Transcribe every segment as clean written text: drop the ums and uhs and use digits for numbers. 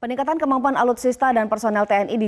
Peningkatan kemampuan alutsista dan personel TNI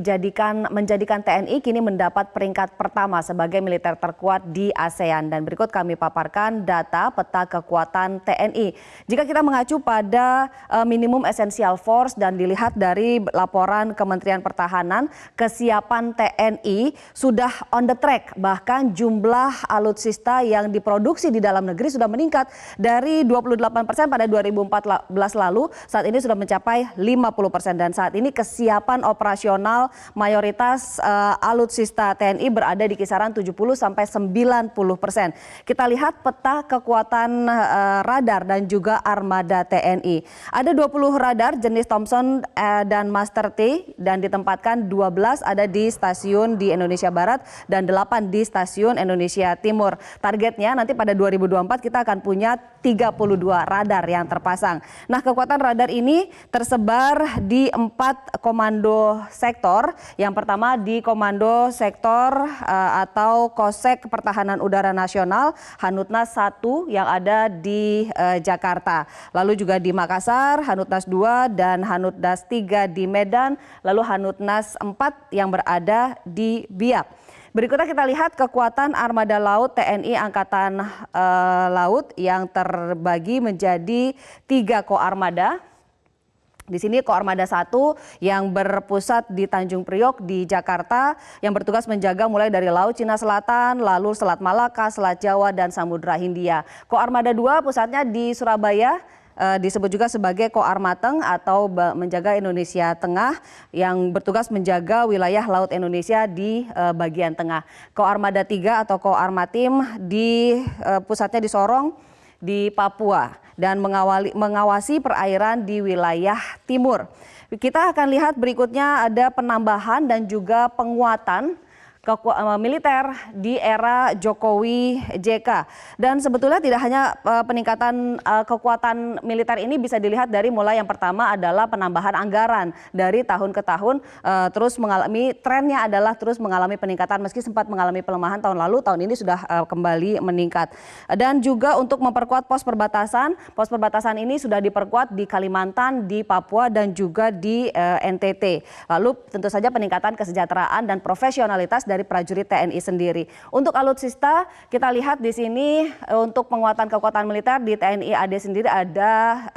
menjadikan TNI kini mendapat peringkat pertama sebagai militer terkuat di ASEAN. Dan berikut kami paparkan data peta kekuatan TNI. Jika kita mengacu pada minimum essential force dan dilihat dari laporan Kementerian Pertahanan, kesiapan TNI sudah on the track. Bahkan jumlah alutsista yang diproduksi di dalam negeri sudah meningkat dari 28% pada 2014 lalu, saat ini sudah mencapai 50%. Dan saat ini kesiapan operasional mayoritas alutsista TNI berada di kisaran 70-90%. Kita lihat peta kekuatan radar dan juga armada TNI. Ada 20 radar jenis Thompson dan Master T dan ditempatkan 12 ada di stasiun di Indonesia Barat dan 8 di stasiun Indonesia Timur. Targetnya nanti pada 2024 kita akan punya 32 radar yang terpasang. Nah, kekuatan radar ini tersebar di 4 komando sektor. Yang pertama di Komando Sektor atau Kosek Pertahanan Udara Nasional Hanutnas 1 yang ada di Jakarta. Lalu juga di Makassar, Hanutnas 2 dan Hanutnas 3 di Medan, lalu Hanutnas 4 yang berada di Biak. Berikutnya kita lihat kekuatan armada laut TNI Angkatan Laut yang terbagi menjadi 3 koarmada. Di sini Koarmada 1 yang berpusat di Tanjung Priok di Jakarta yang bertugas menjaga mulai dari Laut Cina Selatan, lalu Selat Malaka, Selat Jawa dan Samudra Hindia. Koarmada 2 pusatnya di Surabaya, disebut juga sebagai Koarmateng atau menjaga Indonesia Tengah yang bertugas menjaga wilayah Laut Indonesia di bagian tengah. Koarmada 3 atau Koarmatim di pusatnya di Sorong di Papua dan mengawasi perairan di wilayah timur. Kita akan lihat berikutnya ada penambahan dan juga penguatan militer di era Jokowi JK. Dan sebetulnya tidak hanya peningkatan kekuatan militer ini bisa dilihat dari mulai yang pertama adalah penambahan anggaran dari tahun ke tahun trennya adalah terus mengalami peningkatan meski sempat mengalami pelemahan tahun lalu, tahun ini sudah kembali meningkat. Dan juga untuk memperkuat pos perbatasan ini sudah diperkuat di Kalimantan, di Papua dan juga di NTT. Lalu tentu saja peningkatan kesejahteraan dan profesionalitas dari prajurit TNI sendiri. Untuk alutsista kita lihat di sini untuk penguatan kekuatan militer di TNI AD sendiri ada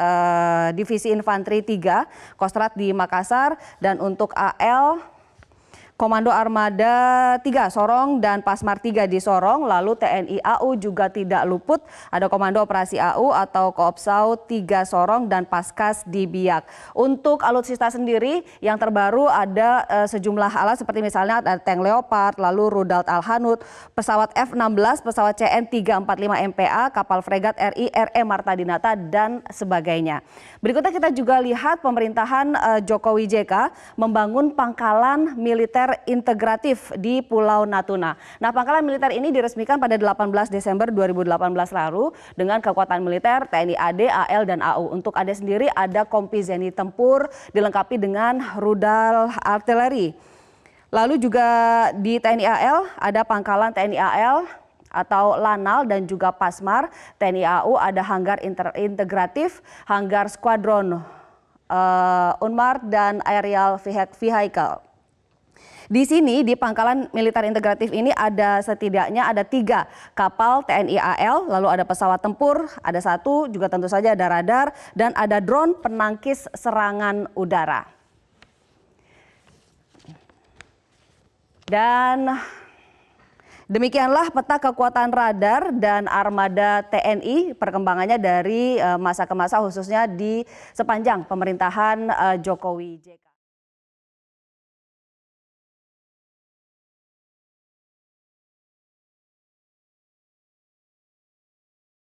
Divisi Infanteri 3 Kostrat di Makassar dan untuk AL Komando Armada 3 Sorong dan Pasmar 3 di Sorong, lalu TNI AU juga tidak luput, ada Komando Operasi AU atau Koopsau 3 Sorong dan Paskas di Biak. Untuk alutsista sendiri yang terbaru ada sejumlah alat seperti misalnya ada tank Leopard, lalu rudal Al-Hanud, pesawat F-16, pesawat CN-345 MPA, kapal fregat RI, RE Marta Dinata dan sebagainya. Berikutnya kita juga lihat pemerintahan Jokowi JK membangun pangkalan militer integratif di Pulau Natuna. Nah, pangkalan militer ini diresmikan pada 18 Desember 2018 lalu dengan kekuatan militer TNI AD, AL, dan AU. Untuk AD sendiri ada kompi Zeni tempur dilengkapi dengan rudal artileri. Lalu juga di TNI AL ada pangkalan TNI AL atau Lanal dan juga Pasmar. TNI AU ada hanggar integratif, hanggar skuadron Unmar dan aerial vehicle. Di sini di pangkalan militer integratif ini ada setidaknya ada 3 kapal TNI AL, lalu ada pesawat tempur, ada 1 juga tentu saja ada radar dan ada drone penangkis serangan udara. Dan demikianlah peta kekuatan radar dan armada TNI perkembangannya dari masa ke masa khususnya di sepanjang pemerintahan Jokowi JK.